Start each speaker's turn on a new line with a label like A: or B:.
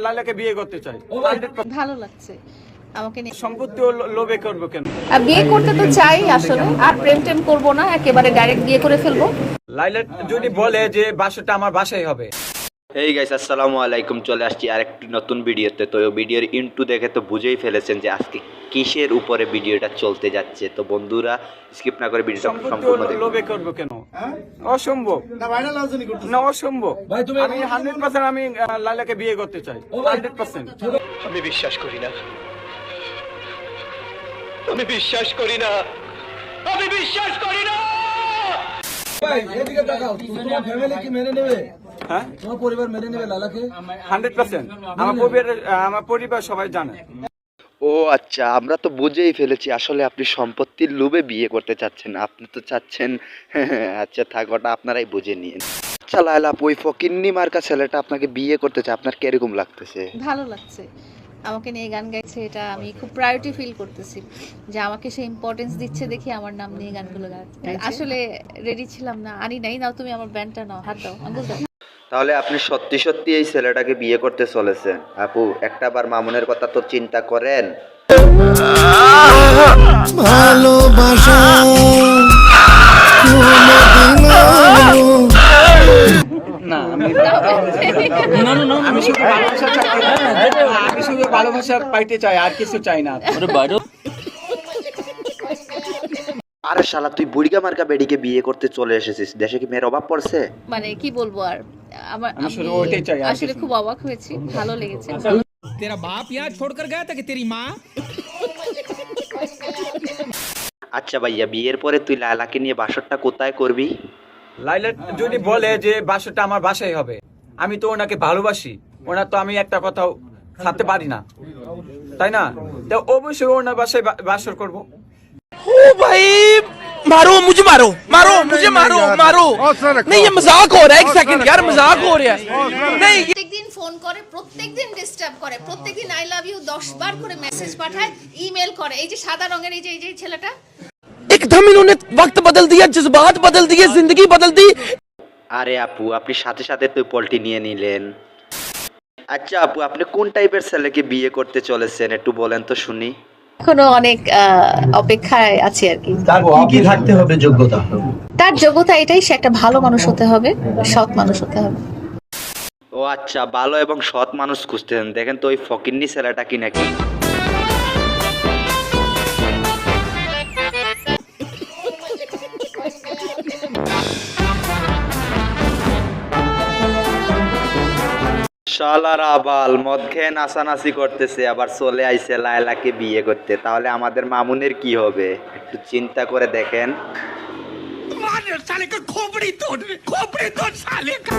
A: লাইলাকে বিয়ে করতে চাই। 100%
B: ভালো লাগছে আমাকে নিয়ে।
A: সম্পত্তি ও লোভে করবো কেন?
B: বিয়ে করতে তো চাই আসলে, আর প্রেম টেম করবো না, একেবারে ডাইরেক্ট বিয়ে করে ফেলবো।
A: লাইলা যদি বলে যে বাসাটা আমার বাসায় হবে।
C: হেই গাইস, আসসালামু আলাইকুম। চলে আসছি আরেকটি নতুন ভিডিওতে। তো ভিডিওর ইন্টু দেখে তো বুঝেই ফেলেছেন যে আজকে কিসের উপরে ভিডিওটা চলতে যাচ্ছে। তো বন্ধুরা স্কিপ না করে ভিডিওটা
A: সম্পত্তি ও
C: সম্পূর্ণ দেখুন।
A: লোভে করবো কেন? অসম্ভব না, অসম্ভব। আমি 100% আমি লাইলাকে বিয়ে করতে চাই। 100%।
D: আমি বিশ্বাস করি না, আমি বিশ্বাস করি না, আমি বিশ্বাস করি না।
E: ভাই এদিকে তাকাও, তোমার ফ্যামিলি কি মেনে নেবে?
A: হ্যাঁ,
E: তোমার পরিবার মেনে নেবে লালাকে?
A: 100%। আমার পরিবার সবাই জানে।
C: ও আচ্ছা, আমরা তো বুঝেই ফেলেছি আসলে আপনি সম্পত্তির লোভে বিয়ে করতে চাচ্ছেন। আপনি তো চাচ্ছেন আচ্ছা থাক, ওটা আপনারাই বুঝে নিন। আচ্ছা লায়লা আপু, ওই ফকিন্নি মার্কা ছেলেটা আপনাকে বিয়ে করতে চায়, আপনার কিরকম লাগতেছে?
B: ভালো লাগছে আমাকে নিয়ে গান গাইছে, এটা আমি খুব প্রায়োরিটি ফিল করতেছি যে আমাকে সে ইম্পর্টেন্স দিচ্ছে দেখি আমার নাম নিয়ে গানগুলো গাচ্ছে। আসলে রেডি ছিলাম না, আনি নাই। নাও তুমি আমার ব্যান্ডটা নাও, হাত দাও, আঙ্গুল দাও।
C: তাহলে আপনি সত্যি সত্যি এই ছেলেটাকে বিয়ে করতে চলেছেন? আপু একটাবার মামুনের কথা তো চিন্তা করেন।
E: ভালোবাসা
A: না, আমি শুধু ভালোবাসা চাই। আমি শুধু ভালোবাসা পাইতে চাই, আর কিছু চাই না।
C: আরে শালা, তুই বুড়িগা মার্কা বেডিকে বিয়ে করতে চলে এসেছিস। দেশে কি মেয়ের অভাব পড়ছে?
B: মানে কি বলবো আর,
A: আমি শুধু ওইটাই চাই, আর
B: আসলে
A: কিছু
B: খুব অবাক হয়েছি, ভালো লেগেছে।
F: तेरा बाप यहाँ छोड़कर गया था कि तेरी माँ?
C: আচ্ছা ভাইয়া, বিয়ের পরে তুই লায়লাকে নিয়ে বাসরটা কোথায় করবি?
A: লাইলা যদি বলে যে বাসাটা আমার বাসায় হবে, আমি তো ওনাকে ভালোবাসি। ওনার তো আমি একটা কথাও ছাড়তে পারি না, তাই না? তো অবশ্যই ওনার বাসায় বাসর করবো।
F: ओ भाई मारो मुझे, मारो मारो मुझे, मारो मारो। नहीं ये मजाक हो रहा है, एक सेकंड यार, मजाक हो रहा है। नहीं
B: প্রত্যেকদিন ফোন করে, প্রত্যেকদিন ডিস্টার্ব করে, প্রত্যেকদিন আই লাভ ইউ 10 বার করে মেসেজ পাঠায়, ইমেল করে। এই যে সাদা রঙের এই যে ছেলেটা,
F: एकदम इन्होंने वक्त बदल दिया, जज्बात बदल दिए, जिंदगी बदल दी।
C: আরে আপু, আপনি সাথে সাথে তুই পল্টি নিয়ে নিলেন। আচ্ছা আপু, আপনি কোন টাইপের ছেলেকে বিয়ে করতে চলেছেন একটু বলেন তো শুনি।
B: এখনো অনেক অপেক্ষায় আছি আর কি।
E: কি থাকতে হবে যোগ্যতা?
B: তার যোগ্যতা এটাই, সে একটা ভালো মানুষ হতে হবে, সৎ মানুষ হতে হবে।
C: ও আচ্ছা, ভালো এবং সৎ মানুষ খুঁজতেন। দেখেন তো ওই ফকিন্নি ছেলেটা কি নাকি। শালার আবাল, মদ খেয়ে নাচানাচি করতেছে, আবার চলে আইছে লায়লাকে বিয়ে করতে। তাহলে আমাদের মামুনের কি হবে একটু চিন্তা করে দেখেন।
F: साले का खोपड़ी तोड़ साले का।